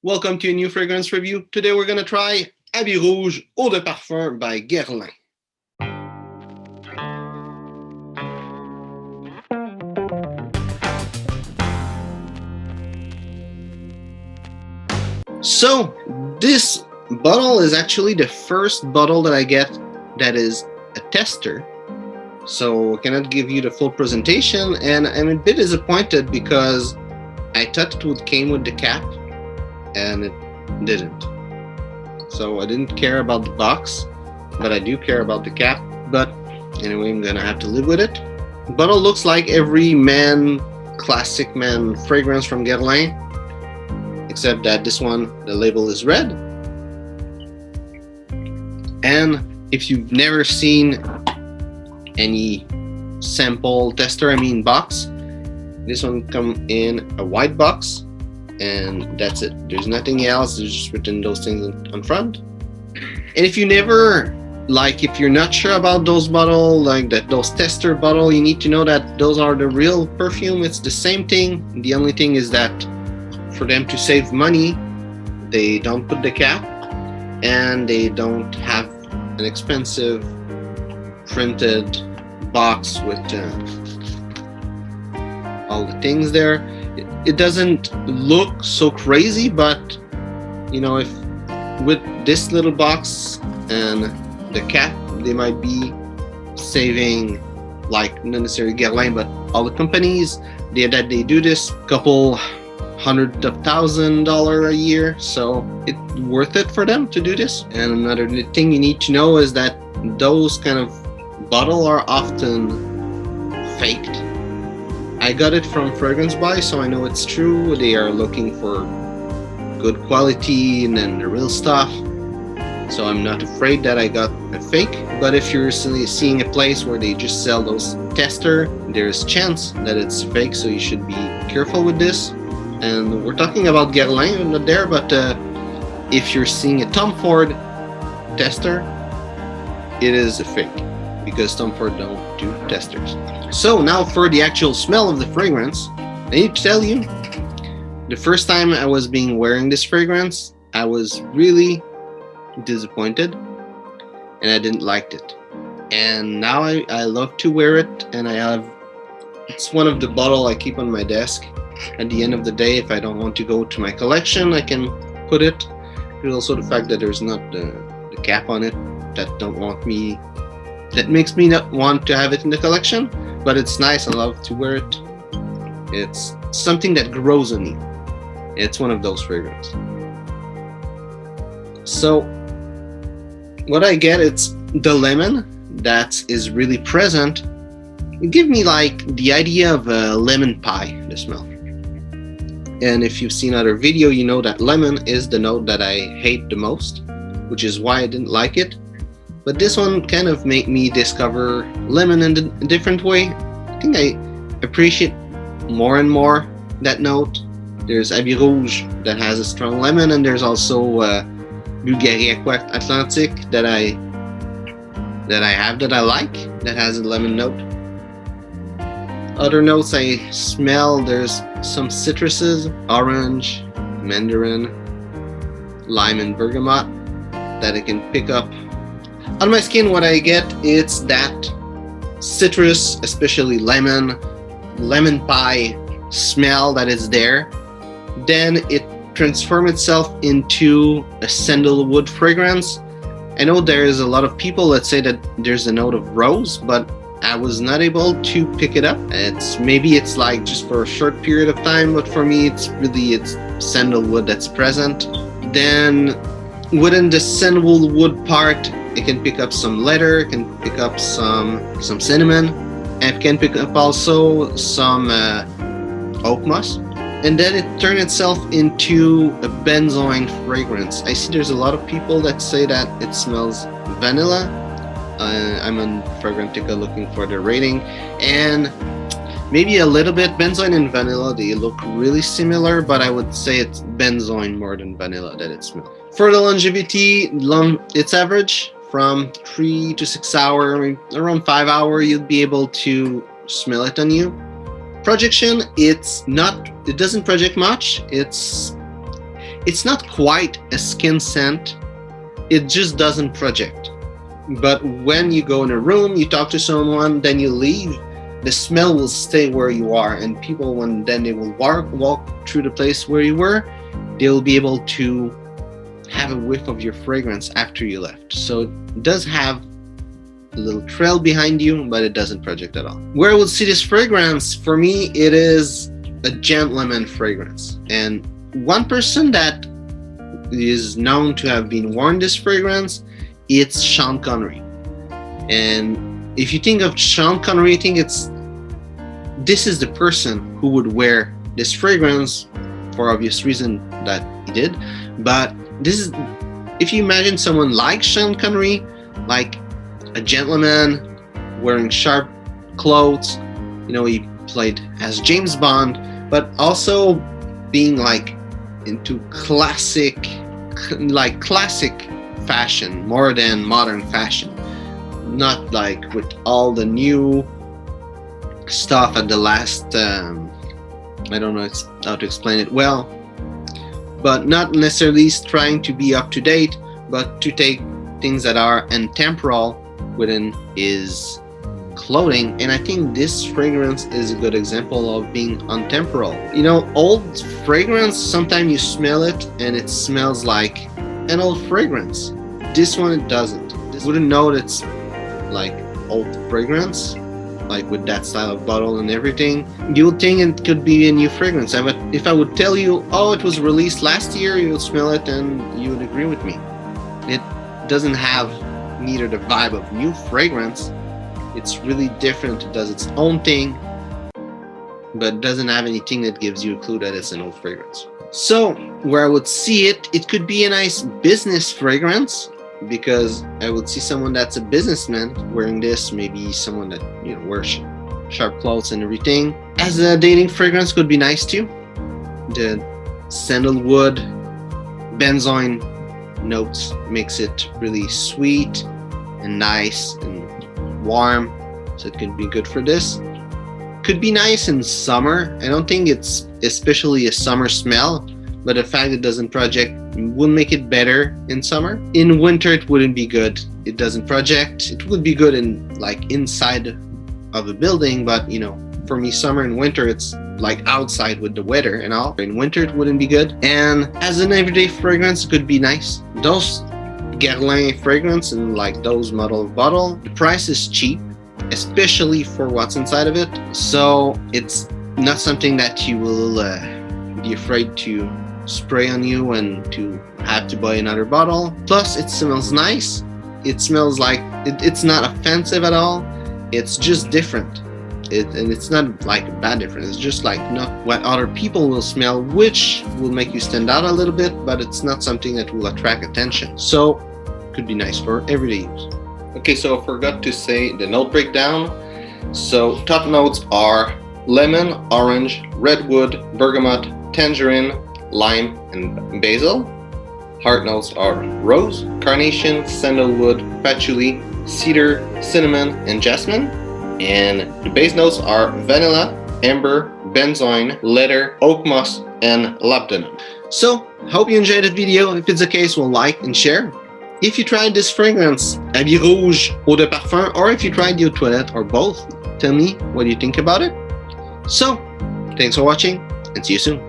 Welcome to a new fragrance review. Today we're going to try Habit Rouge Eau de Parfum by Guerlain. So this bottle is actually the first bottle that I get that is a tester. So I cannot give you the full presentation, and I'm a bit disappointed because I thought it would came with the cap and it didn't. So I didn't care about the box, but I do care about the cap. But anyway, I'm gonna have to live with it. The bottle looks like every classic man fragrance from Guerlain, except that this one, the label is red. And if you've never seen any sample tester, box, this one come in a white box, and that's it. There's nothing else. There's just written those things on front. And if you're not sure about those bottle, those tester bottle, you need to know that those are the real perfume. It's the same thing. The only thing is that for them to save money, they don't put the cap, and they don't have an expensive printed box with all the things there. It doesn't look so crazy, but if with this little box and the cap, they might be saving, not necessarily Guerlain, but all the companies they do this, couple $100,000 a year, so it's worth it for them to do this. And another thing you need to know is that those kind of bottle are often faked. I got it from Fragrance Buy, so I know it's true. They are looking for good quality and then the real stuff, so I'm not afraid that I got a fake. But if you're seeing a place where they just sell those tester, there's a chance that it's fake, so you should be careful with this. And we're talking about Guerlain, not there, but if you're seeing a Tom Ford tester, it is a fake, because Tom Ford don't do testers. So now for the actual smell of the fragrance, I need to tell you, the first time I was wearing this fragrance, I was really disappointed, and I didn't like it. And now I love to wear it, and it's one of the bottle I keep on my desk. At the end of the day, if I don't want to go to my collection, I can put it. There's also the fact that there's not the cap on it that makes me not want to have it in the collection, but it's nice. I love to wear it. It's something that grows on you. It's one of those fragrances. So what I get, it's the lemon that is really present. It gives me the idea of a lemon pie, the smell. And if you've seen other video, you know that lemon is the note that I hate the most, which is why I didn't like it. But this one kind of made me discover lemon in a different way. I think I appreciate more and more that note. There's Habit Rouge that has a strong lemon, and there's also Bulgaria Atlantic that I like, that has a lemon note. Other notes I smell, there's some citruses, orange, mandarin, lime, and bergamot that I can pick up. On my skin, what I get, it's that citrus, especially lemon pie smell that is there. Then it transforms itself into a sandalwood fragrance. I know there's a lot of people that say that there's a note of rose, but I was not able to pick it up. Maybe it's just for a short period of time, but for me it's sandalwood that's present. Then within the sandalwood part, it can pick up some leather, it can pick up some cinnamon, and it can pick up also some oak moss. And then it turns itself into a benzoin fragrance. I see there's a lot of people that say that it smells vanilla. I'm on Fragrantica looking for the rating, and maybe a little bit benzoin and vanilla, they look really similar, but I would say it's benzoin more than vanilla that it smells. For the longevity, it's average from 3 to 6 hours, around 5 hours you'll be able to smell it on you. Projection, it doesn't project much. It's not quite a skin scent. It just doesn't project. But when you go in a room, you talk to someone, then you leave, the smell will stay where you are, and people, when then they will walk through the place where you were, they will be able to have a whiff of your fragrance after you left. So it does have a little trail behind you, but it doesn't project at all. Where I would see this fragrance, for me, it is a gentleman fragrance. And one person that is known to have been worn this fragrance, it's Sean Connery. And if you think of Sean Connery, I think this is the person who would wear this fragrance, for obvious reason that he did. But this is, if you imagine someone like Sean Connery, like a gentleman wearing sharp clothes, you know, he played as James Bond, but also being like into classic fashion more than modern fashion, not like with all the new stuff at the last I don't know how to explain it well, but not necessarily trying to be up to date, but to take things that are intemporal within his clothing. And I think this fragrance is a good example of being untemporal. You know, old fragrance, sometimes you smell it and it smells like an old fragrance. This one, it doesn't. This wouldn't know that it's like old fragrance, like with that style of bottle and everything. You would think it could be a new fragrance. But if I would tell you, oh, it was released last year, you would smell it and you would agree with me. It doesn't have neither the vibe of new fragrance. It's really different. It does its own thing, but it doesn't have anything that gives you a clue that it's an old fragrance. So where I would see it, it could be a nice business fragrance, because I would see someone that's a businessman wearing this, maybe someone that, you know, wears sharp clothes and everything. As a dating fragrance could be nice too. The sandalwood, benzoin notes makes it really sweet and nice and warm, so it can be good for this. Could be nice in summer. I don't think it's especially a summer smell, but the fact it doesn't project will make it better in summer. In winter it wouldn't be good. It doesn't project. It would be good in like inside of a building, but you know, for me, summer and winter, it's like outside with the weather and all. In winter it wouldn't be good. And as an everyday fragrance, it could be nice. Those Guerlain fragrance and like those model of bottle, the price is cheap, especially for what's inside of it. So it's not something that you will be afraid to spray on you and to have to buy another bottle. Plus it smells nice. It smells like it's not offensive at all. It's just different. And it's not like a bad difference. It's just like not what other people will smell, which will make you stand out a little bit, but it's not something that will attract attention. So could be nice for everyday use. Okay, so I forgot to say the note breakdown. So top notes are lemon, orange, redwood, bergamot, tangerine, lime, and basil. Heart notes are rose, carnation, sandalwood, patchouli, cedar, cinnamon, and jasmine. And the base notes are vanilla, amber, benzoin, leather, oak moss, and labdanum. So, hope you enjoyed the video. If it's the case, well, like and share. If you tried this fragrance, Habit Rouge, Eau de Parfum, or if you tried the Eau de Toilette, or both, tell me what you think about it. So, thanks for watching, and see you soon.